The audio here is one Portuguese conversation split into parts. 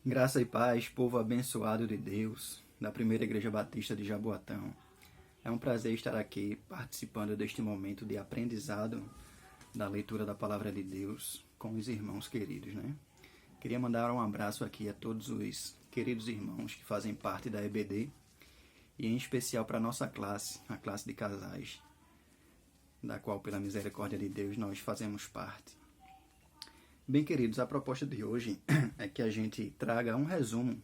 Graça e paz, povo abençoado de Deus, da Primeira Igreja Batista de Jaboatão. É um prazer estar aqui participando deste momento de aprendizado da leitura da Palavra de Deus com os irmãos queridos, né? Queria mandar um abraço aqui a todos os queridos irmãos que fazem parte da EBD e em especial para a nossa classe, a classe de casais, da qual, pela misericórdia de Deus, nós fazemos parte. Bem, queridos, a proposta de hoje é que a gente traga um resumo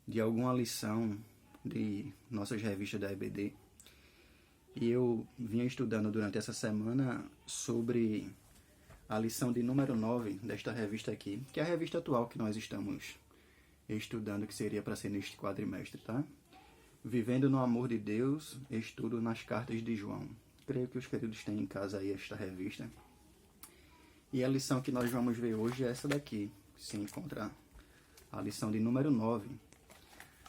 de alguma lição de nossas revistas da EBD. E eu vinha estudando durante essa semana sobre a lição de número 9 desta revista aqui, que é a revista atual que nós estamos estudando, que seria para ser neste quadrimestre, tá? Vivendo no Amor de Deus, estudo nas cartas de João. Creio que os queridos têm em casa aí esta revista. E a lição que nós vamos ver hoje é essa daqui, que se encontra a lição de número 9.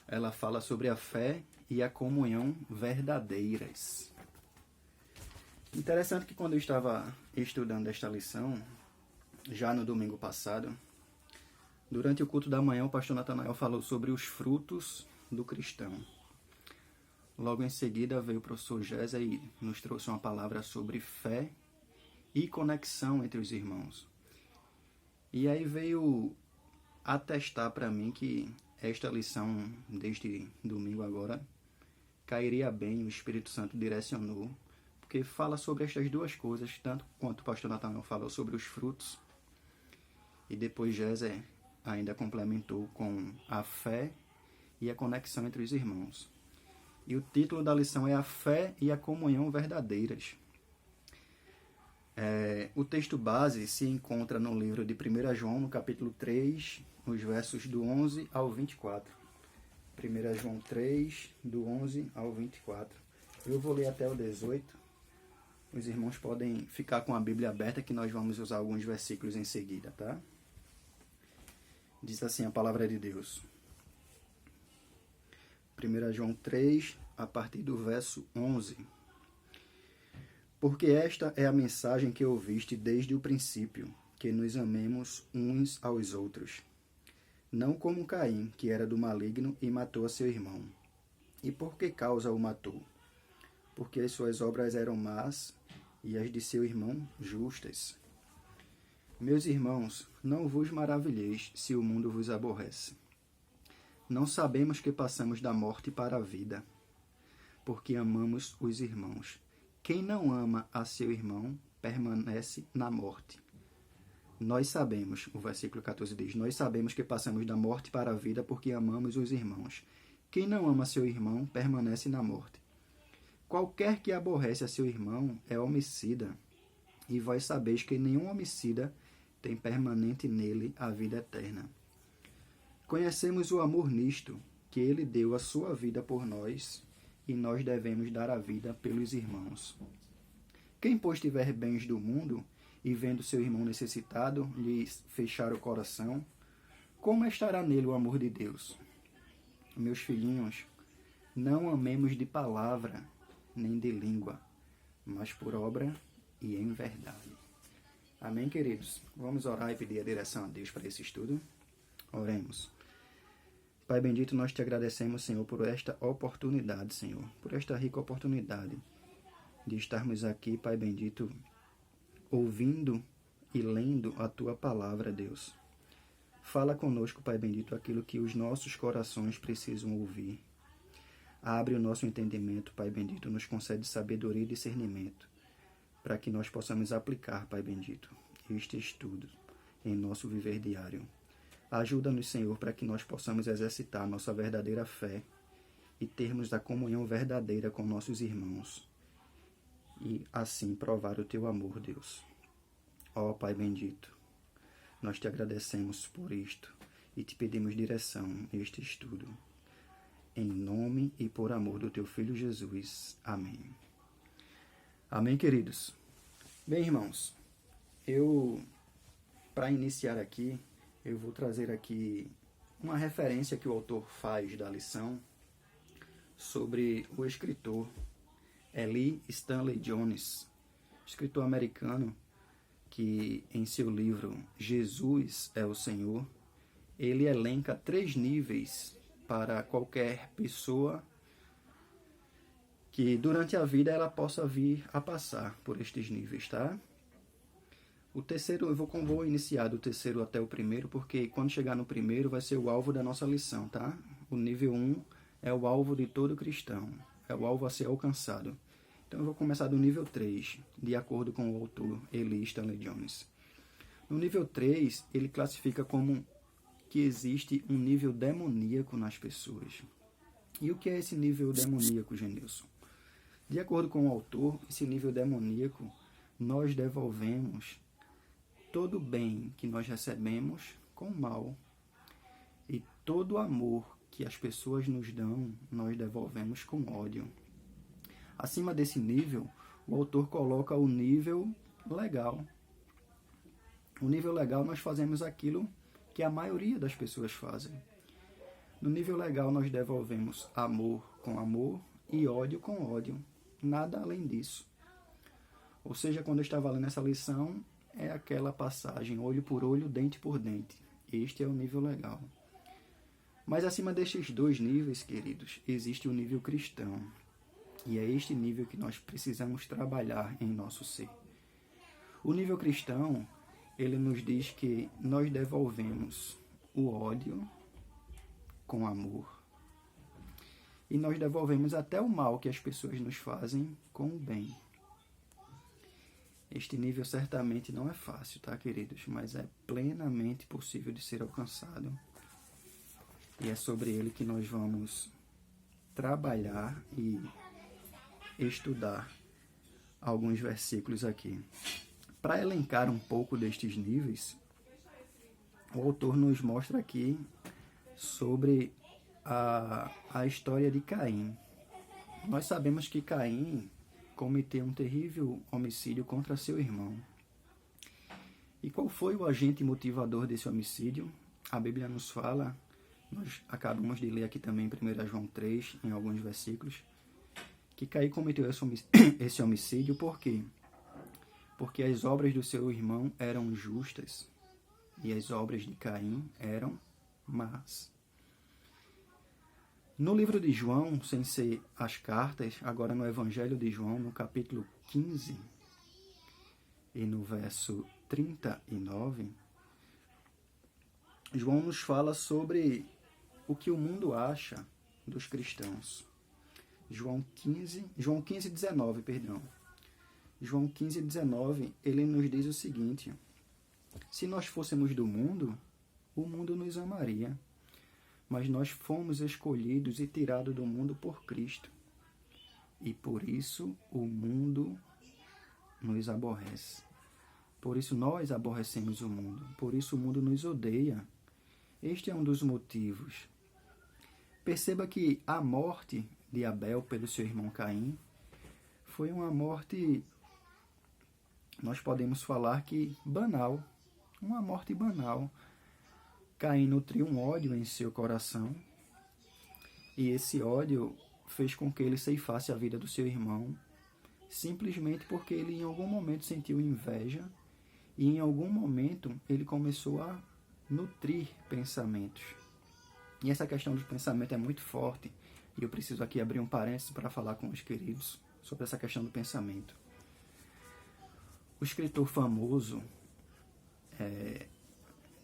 Ela fala sobre a fé e a comunhão verdadeiras. Interessante que quando eu estava estudando esta lição, já no domingo passado, durante o culto da manhã, o pastor Natanael falou sobre os frutos do cristão. Logo em seguida veio o professor Gésia e nos trouxe uma palavra sobre fé e conexão entre os irmãos. E aí veio atestar para mim que esta lição deste domingo agora cairia bem, o Espírito Santo direcionou, porque fala sobre estas duas coisas, tanto quanto o pastor Natanael falou sobre os frutos, e depois Géser ainda complementou com a fé e a conexão entre os irmãos. E o título da lição é A Fé e a Comunhão Verdadeiras. O texto base se encontra no livro de 1 João, no capítulo 3, os versos do 11 ao 24. 1 João 3, do 11 ao 24. Eu vou ler até o 18. Os irmãos podem ficar com a Bíblia aberta, que nós vamos usar alguns versículos em seguida, tá? Diz assim a palavra de Deus. 1 João 3, a partir do verso 11. Porque esta é a mensagem que ouviste desde o princípio, que nos amemos uns aos outros. Não como Caim, que era do maligno e matou a seu irmão. E por que causa o matou? Porque as suas obras eram más e as de seu irmão justas. Meus irmãos, não vos maravilheis se o mundo vos aborrece. Não sabemos que passamos da morte para a vida, porque amamos os irmãos. Quem não ama a seu irmão permanece na morte. Nós sabemos, o versículo 14 diz, nós sabemos que passamos da morte para a vida porque amamos os irmãos. Quem não ama seu irmão permanece na morte. Qualquer que aborrece a seu irmão é homicida, e vós sabeis que nenhum homicida tem permanente nele a vida eterna. Conhecemos o amor nisto, que ele deu a sua vida por nós, e nós devemos dar a vida pelos irmãos. Quem, pois, tiver bens do mundo, e vendo seu irmão necessitado, lhe fechar o coração, como estará nele o amor de Deus? Meus filhinhos, não amemos de palavra, nem de língua, mas por obra e em verdade. Amém, queridos? Vamos orar e pedir a direção a Deus para esse estudo? Oremos. Pai bendito, nós te agradecemos, Senhor, por esta oportunidade, Senhor, por esta rica oportunidade de estarmos aqui, Pai bendito, ouvindo e lendo a Tua palavra, Deus. Fala conosco, Pai bendito, aquilo que os nossos corações precisam ouvir. Abre o nosso entendimento, Pai bendito, nos concede sabedoria e discernimento, para que nós possamos aplicar, Pai bendito, este estudo em nosso viver diário. Ajuda-nos, Senhor, para que nós possamos exercitar nossa verdadeira fé e termos a comunhão verdadeira com nossos irmãos. E assim provar o Teu amor, Deus. Ó Pai bendito, nós te agradecemos por isto e te pedimos direção neste estudo. Em nome e por amor do Teu Filho Jesus. Amém. Amém, queridos? Bem, irmãos, para iniciar aqui, eu vou trazer aqui uma referência que o autor faz da lição sobre o escritor Eli Stanley Jones, escritor americano que em seu livro Jesus é o Senhor, ele elenca 3 níveis para qualquer pessoa que durante a vida ela possa vir a passar por estes níveis, tá? O terceiro, eu vou iniciar do terceiro até o primeiro, porque quando chegar no primeiro vai ser o alvo da nossa lição, tá? O nível 1 é o alvo de todo cristão, é o alvo a ser alcançado. Então eu vou começar do nível 3, de acordo com o autor Eli Stanley Jones. No nível 3, ele classifica como que existe um nível demoníaco nas pessoas. E o que é esse nível demoníaco, Genilson? De acordo com o autor, esse nível demoníaco, nós devolvemos todo o bem que nós recebemos com mal. E todo o amor que as pessoas nos dão, nós devolvemos com ódio. Acima desse nível, o autor coloca o nível legal. No nível legal, nós fazemos aquilo que a maioria das pessoas fazem. No nível legal, nós devolvemos amor com amor e ódio com ódio. Nada além disso. Ou seja, quando eu estava lendo essa lição, é aquela passagem, olho por olho, dente por dente. Este é o nível legal. Mas acima destes 2 níveis, queridos, existe o nível cristão. E é este nível que nós precisamos trabalhar em nosso ser. O nível cristão, ele nos diz que nós devolvemos o ódio com amor. E nós devolvemos até o mal que as pessoas nos fazem com o bem. Este nível certamente não é fácil, tá, queridos? Mas é plenamente possível de ser alcançado. E é sobre ele que nós vamos trabalhar e estudar alguns versículos aqui. Para elencar um pouco destes níveis, o autor nos mostra aqui sobre a história de Caim. Nós sabemos que Caim cometeu um terrível homicídio contra seu irmão. E qual foi o agente motivador desse homicídio? A Bíblia nos fala, nós acabamos de ler aqui também em 1 João 3, em alguns versículos, que Caim cometeu esse homicídio por quê? Porque as obras do seu irmão eram justas e as obras de Caim eram más. No livro de João, sem ser as cartas, agora no Evangelho de João, no capítulo 15 e no verso 39, João nos fala sobre o que o mundo acha dos cristãos. João 15, 19, perdão. João 15, 19, ele nos diz o seguinte: se nós fôssemos do mundo, o mundo nos amaria. Mas nós fomos escolhidos e tirados do mundo por Cristo. E por isso o mundo nos aborrece. Por isso nós aborrecemos o mundo. Por isso o mundo nos odeia. Este é um dos motivos. Perceba que a morte de Abel pelo seu irmão Caim foi uma morte, nós podemos falar que banal. Uma morte banal. Caim nutriu um ódio em seu coração e esse ódio fez com que ele ceifasse a vida do seu irmão simplesmente porque ele em algum momento sentiu inveja e em algum momento ele começou a nutrir pensamentos. E essa questão do pensamento é muito forte e eu preciso aqui abrir um parênteses para falar com os queridos sobre essa questão do pensamento. O escritor famoso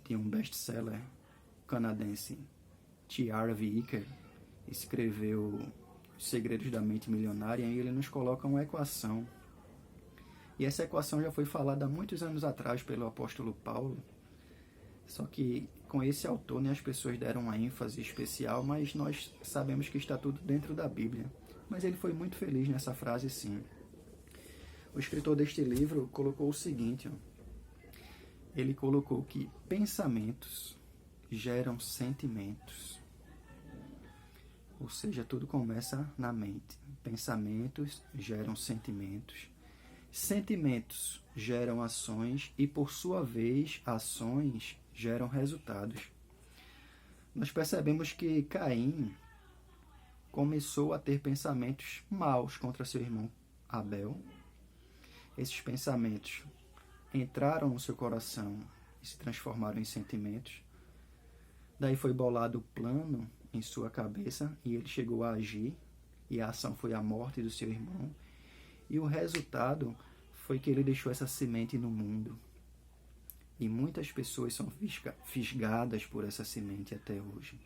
de um best-seller canadense, T. Harv Eker, escreveu Os Segredos da Mente Milionária e ele nos coloca uma equação. E essa equação já foi falada há muitos anos atrás pelo apóstolo Paulo, só que com esse autor as pessoas deram uma ênfase especial, mas nós sabemos que está tudo dentro da Bíblia. Mas ele foi muito feliz nessa frase, sim. O escritor deste livro colocou o seguinte, ele colocou que pensamentos geram sentimentos. Ou seja, tudo começa na mente. Pensamentos geram sentimentos. Sentimentos geram ações e, por sua vez, ações geram resultados. Nós percebemos que Caim começou a ter pensamentos maus contra seu irmão Abel. Esses pensamentos entraram no seu coração e se transformaram em sentimentos. Daí foi bolado o plano em sua cabeça e ele chegou a agir, e a ação foi a morte do seu irmão. E o resultado foi que ele deixou essa semente no mundo. E muitas pessoas são fisgadas por essa semente até hoje.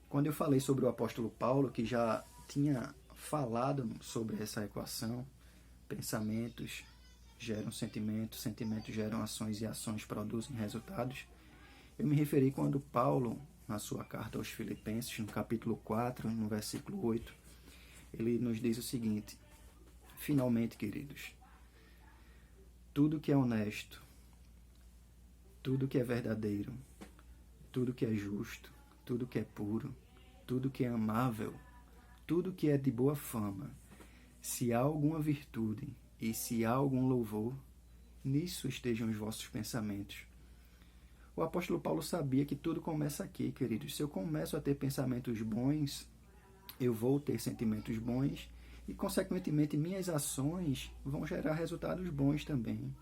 Quando eu falei sobre o apóstolo Paulo, que já tinha falado sobre essa equação, pensamentos geram sentimentos, sentimentos geram ações e ações produzem resultados, eu me referi quando Paulo, na sua carta aos Filipenses, no capítulo 4, no versículo 8, ele nos diz o seguinte: finalmente, queridos, tudo que é honesto, tudo que é verdadeiro, tudo que é justo, tudo que é puro, tudo que é amável, tudo que é de boa fama, se há alguma virtude e se há algum louvor, nisso estejam os vossos pensamentos. O apóstolo Paulo sabia que tudo começa aqui, queridos. Se eu começo a ter pensamentos bons, eu vou ter sentimentos bons e, consequentemente, minhas ações vão gerar resultados bons também.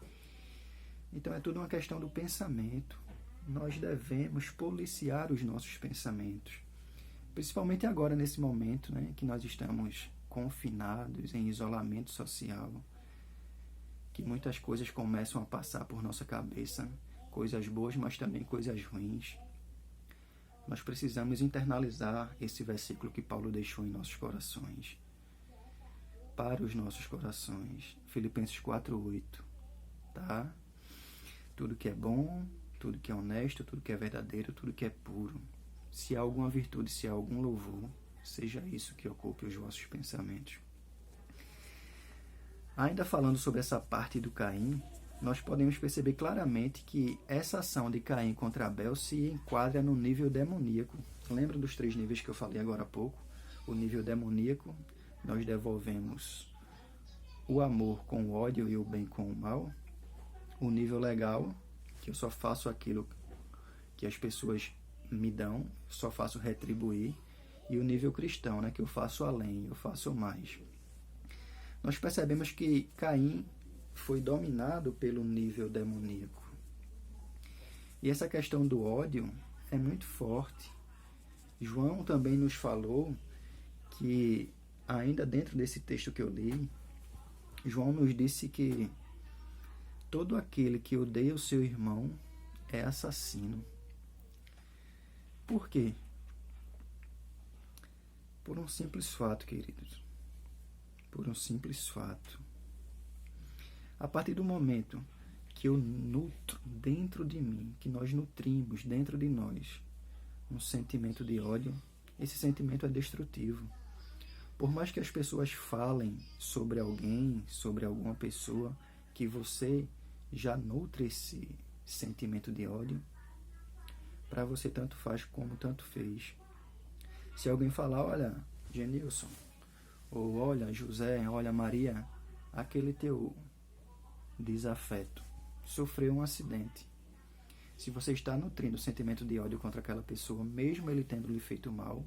Então, é tudo uma questão do pensamento. Nós devemos policiar os nossos pensamentos. Principalmente agora, nesse momento, né, que nós estamos confinados em isolamento social, que muitas coisas começam a passar por nossa cabeça, coisas boas, mas também coisas ruins. Nós precisamos internalizar esse versículo que Paulo deixou em nossos corações, para os nossos corações. Filipenses 4:8, tá? Tudo que é bom, tudo que é honesto, tudo que é verdadeiro, tudo que é puro. Se há alguma virtude, se há algum louvor, seja isso que ocupe os vossos pensamentos. Ainda falando sobre essa parte do Caim, nós podemos perceber claramente que essa ação de Caim contra Abel se enquadra no nível demoníaco. Lembra dos 3 níveis que eu falei agora há pouco? O nível demoníaco, nós devolvemos o amor com o ódio e o bem com o mal. O nível legal, que eu só faço aquilo que as pessoas me dão, só faço retribuir. E o nível cristão, né, que eu faço além, eu faço mais. Nós percebemos que Caim foi dominado pelo nível demoníaco. E essa questão do ódio é muito forte. João também nos falou que, ainda dentro desse texto que eu li, João nos disse que todo aquele que odeia o seu irmão é assassino. Por quê? Por um simples fato, queridos. Por um simples fato. A partir do momento que eu nutro dentro de mim, que nós nutrimos dentro de nós um sentimento de ódio, esse sentimento é destrutivo. Por mais que as pessoas falem sobre alguém, sobre alguma pessoa, que você já nutre esse sentimento de ódio, para você tanto faz como tanto fez. Se alguém falar, olha, Genilson, ou olha, José, olha, Maria, aquele teu desafeto sofreu um acidente. Se você está nutrindo o sentimento de ódio contra aquela pessoa, mesmo ele tendo lhe feito mal,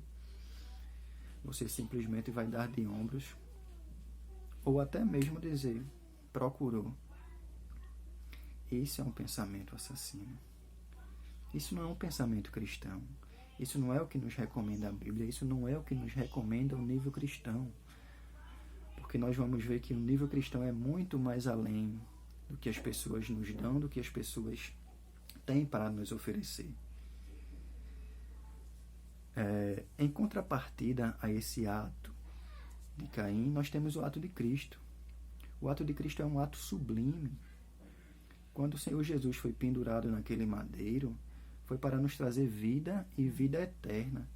você simplesmente vai dar de ombros, ou até mesmo dizer, procurou. Esse é um pensamento assassino. Isso não é um pensamento cristão. Isso não é o que nos recomenda a Bíblia. Isso não é o que nos recomenda o nível cristão. Porque nós vamos ver que o nível cristão é muito mais além do que as pessoas nos dão, do que as pessoas têm para nos oferecer. Em contrapartida a esse ato de Caim, nós temos o ato de Cristo. O ato de Cristo é um ato sublime. Quando o Senhor Jesus foi pendurado naquele madeiro, foi para nos trazer vida e vida eterna.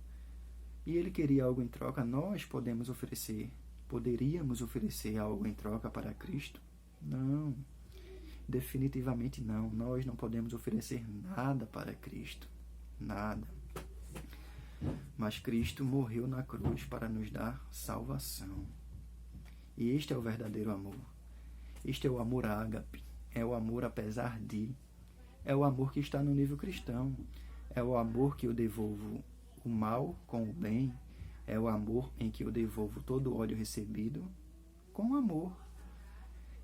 E ele queria algo em troca. Nós poderíamos oferecer algo em troca para Cristo? Não. Definitivamente não. Nós não podemos oferecer nada para Cristo. Nada. Mas Cristo morreu na cruz para nos dar salvação. E este é o verdadeiro amor. Este é o amor ágape. É o amor apesar de. É o amor que está no nível cristão. É o amor que eu devolvo o mal com o bem. É o amor em que eu devolvo todo o ódio recebido com amor.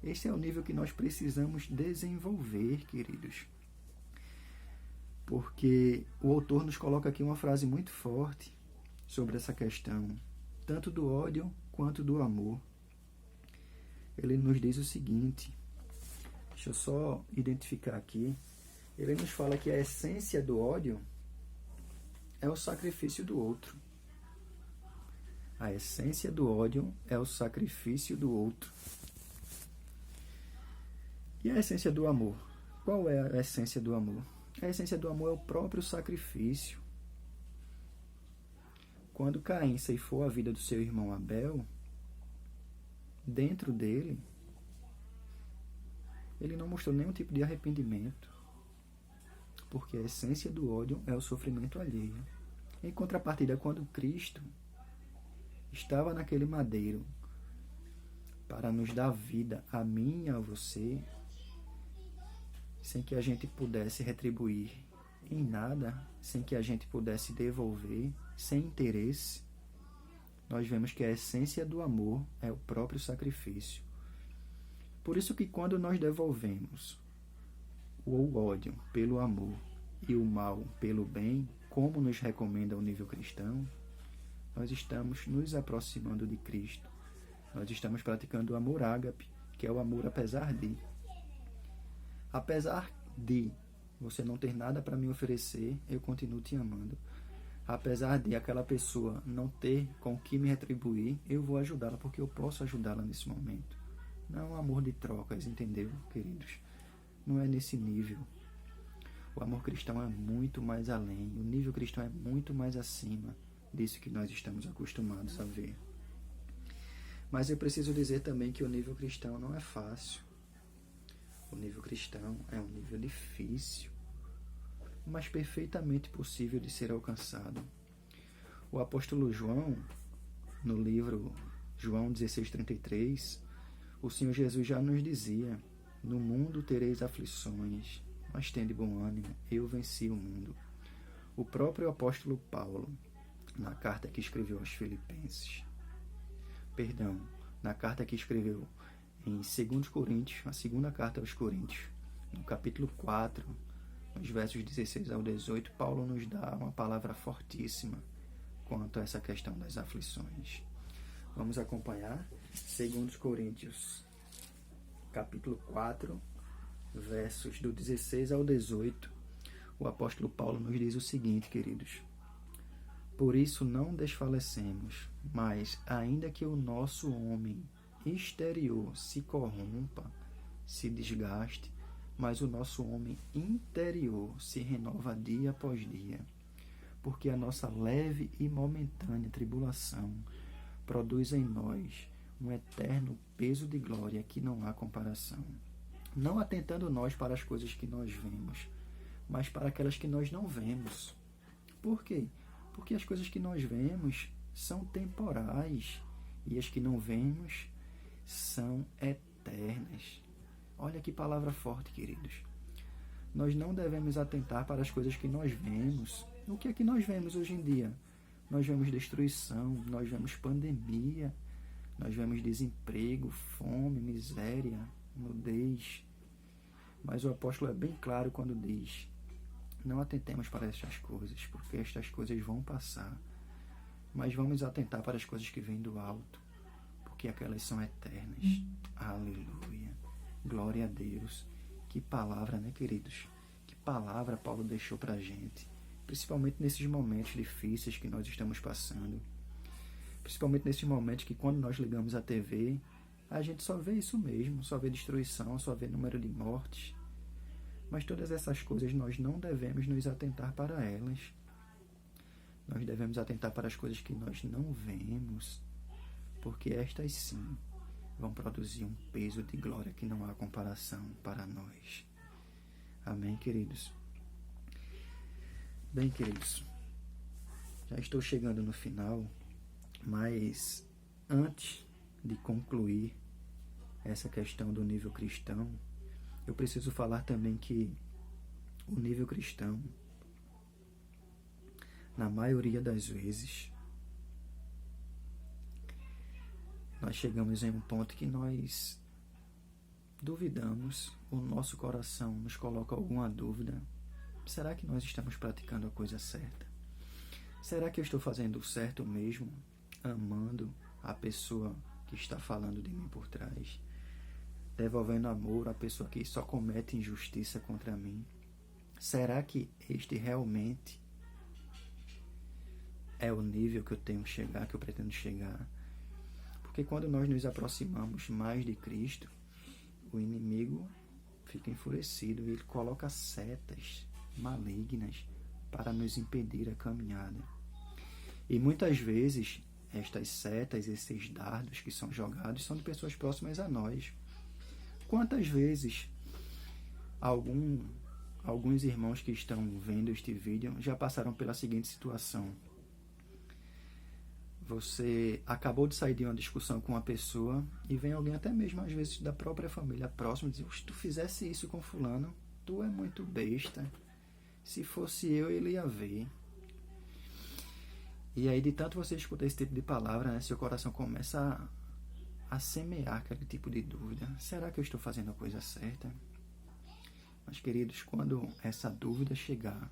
Esse é o nível que nós precisamos desenvolver, queridos. porque o autor nos coloca aqui uma frase muito forte sobre essa questão, tanto do ódio quanto do amor. Ele nos diz o seguinte, deixa eu só identificar aqui, ele nos fala que a essência do ódio é o sacrifício do outro. A essência do ódio é o sacrifício do outro. E a essência do amor? Qual é a essência do amor? A essência do amor é o próprio sacrifício. Quando Caim ceifou a vida do seu irmão Abel, dentro dele, ele não mostrou nenhum tipo de arrependimento, porque a essência do ódio é o sofrimento alheio. Em contrapartida, quando Cristo estava naquele madeiro para nos dar vida, a mim e a você, sem que a gente pudesse retribuir em nada, sem que a gente pudesse devolver, sem interesse, nós vemos que a essência do amor é o próprio sacrifício. Por isso que quando nós devolvemos o ódio pelo amor e o mal pelo bem, como nos recomenda o nível cristão, nós estamos nos aproximando de Cristo. Nós estamos praticando o amor ágape, que é o amor apesar de. Apesar de você não ter nada para me oferecer, eu continuo te amando. Apesar de aquela pessoa não ter com que me retribuir, eu vou ajudá-la, porque eu posso ajudá-la nesse momento. Não é um amor de trocas, entendeu, queridos? Não é nesse nível. O amor cristão é muito mais além. O nível cristão é muito mais acima disso que nós estamos acostumados a ver. Mas eu preciso dizer também que o nível cristão não é fácil. O nível cristão é um nível difícil, mas perfeitamente possível de ser alcançado. O apóstolo João, no livro João 16:33, o Senhor Jesus já nos dizia: no mundo tereis aflições, mas tende bom ânimo, eu venci o mundo. O próprio apóstolo Paulo, na carta que escreveu aos Filipenses, na carta que escreveu em 2 Coríntios, a segunda carta aos Coríntios, no capítulo 4, nos versos 16 ao 18, Paulo nos dá uma palavra fortíssima quanto a essa questão das aflições. Vamos acompanhar 2 Coríntios, capítulo 4, versos do 16 ao 18. O apóstolo Paulo nos diz o seguinte, queridos: por isso não desfalecemos, mas ainda que o nosso homem exterior se corrompa, se desgaste, mas o nosso homem interior se renova dia após dia, porque a nossa leve e momentânea tribulação produz em nós um eterno peso de glória que não há comparação. Não atentando nós para as coisas que nós vemos, mas para aquelas que nós não vemos. Por quê? Porque as coisas que nós vemos são temporais e as que não vemos são eternas. Olha que palavra forte, queridos. Nós não devemos atentar para as coisas que nós vemos. O que é que nós vemos hoje em dia? Nós vemos destruição, nós vemos pandemia, nós vemos desemprego, fome, miséria, nudez. Mas o apóstolo é bem claro quando diz: não atentemos para estas coisas, porque estas coisas vão passar. Mas vamos atentar para as coisas que vêm do alto, porque aquelas são eternas. Aleluia. Glória a Deus. Que palavra, né, queridos? Que palavra Paulo deixou para a gente. Principalmente nesses momentos difíceis que nós estamos passando. Principalmente nesses momentos que quando nós ligamos a TV, a gente só vê isso mesmo. Só vê destruição, só vê número de mortes. Mas todas essas coisas nós não devemos nos atentar para elas. Nós devemos atentar para as coisas que nós não vemos, porque estas sim vão produzir um peso de glória que não há comparação para nós. Amém, queridos? Bem, queridos, já estou chegando no final, mas antes de concluir essa questão do nível cristão, eu preciso falar também que o nível cristão, na maioria das vezes, nós chegamos em um ponto que nós duvidamos, o nosso coração nos coloca alguma dúvida, Será que nós estamos praticando a coisa certa? Será que eu estou fazendo o certo mesmo, amando a pessoa que está falando de mim por trás, devolvendo amor à pessoa que só comete injustiça contra mim? Será que este realmente é o nível que eu tenho que chegar, que eu pretendo chegar? Porque quando nós nos aproximamos mais de Cristo, o inimigo fica enfurecido e ele coloca setas malignas para nos impedir a caminhada. E muitas vezes estas setas, esses dardos que são jogados, são de pessoas próximas a nós. Quantas vezes alguns irmãos que estão vendo este vídeo já passaram pela seguinte situação: você acabou de sair de uma discussão com uma pessoa e vem alguém, até mesmo às vezes da própria família próxima, e diz: se tu fizesse isso com fulano, tu é muito besta. Se fosse eu, ele ia ver. E aí, de tanto você escutar esse tipo de palavra, né, seu coração começa a semear aquele tipo de dúvida. Será que eu estou fazendo a coisa certa? Mas, queridos, quando essa dúvida chegar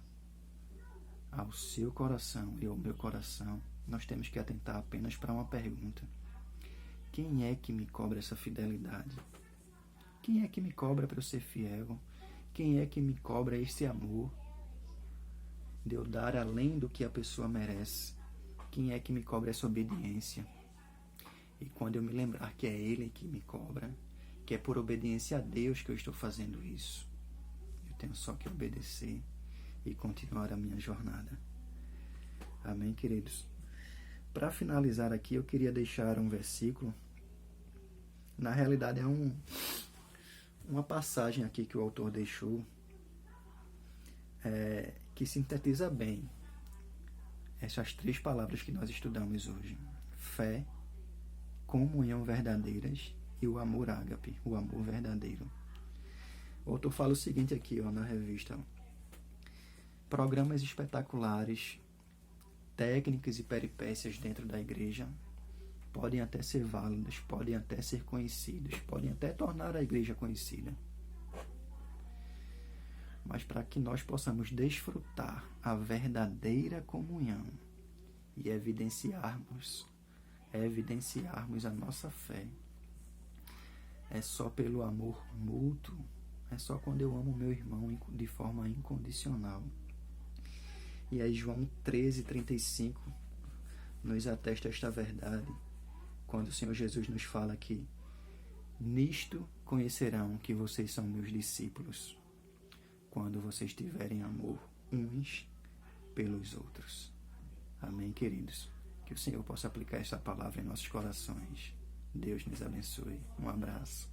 ao seu coração e ao meu coração, nós temos que atentar apenas para uma pergunta: quem é que me cobra essa fidelidade? Quem é que me cobra para eu ser fiel? Quem é que me cobra esse amor de eu dar além do que a pessoa merece? Quem é que me cobra essa obediência? E quando eu me lembrar que é Ele que me cobra, que é por obediência a Deus que eu estou fazendo isso, eu tenho só que obedecer e continuar a minha jornada. Amém, queridos? Para finalizar aqui, eu queria deixar um versículo. Na realidade, é uma passagem aqui que o autor deixou, que sintetiza bem essas 3 palavras que nós estudamos hoje: fé, comunhão verdadeiras e o amor ágape, o amor verdadeiro. O autor fala o seguinte aqui, na revista: programas espetaculares, técnicas e peripécias dentro da igreja podem até ser válidas, podem até ser conhecidas, podem até tornar a igreja conhecida. Mas para que nós possamos desfrutar a verdadeira comunhão e evidenciarmos a nossa fé, é só pelo amor mútuo, é só quando eu amo meu irmão de forma incondicional. E aí João 13:35 nos atesta esta verdade, quando o Senhor Jesus nos fala que nisto conhecerão que vocês são meus discípulos, quando vocês tiverem amor uns pelos outros. Amém, queridos? Que o Senhor possa aplicar essa palavra em nossos corações. Deus nos abençoe. Um abraço.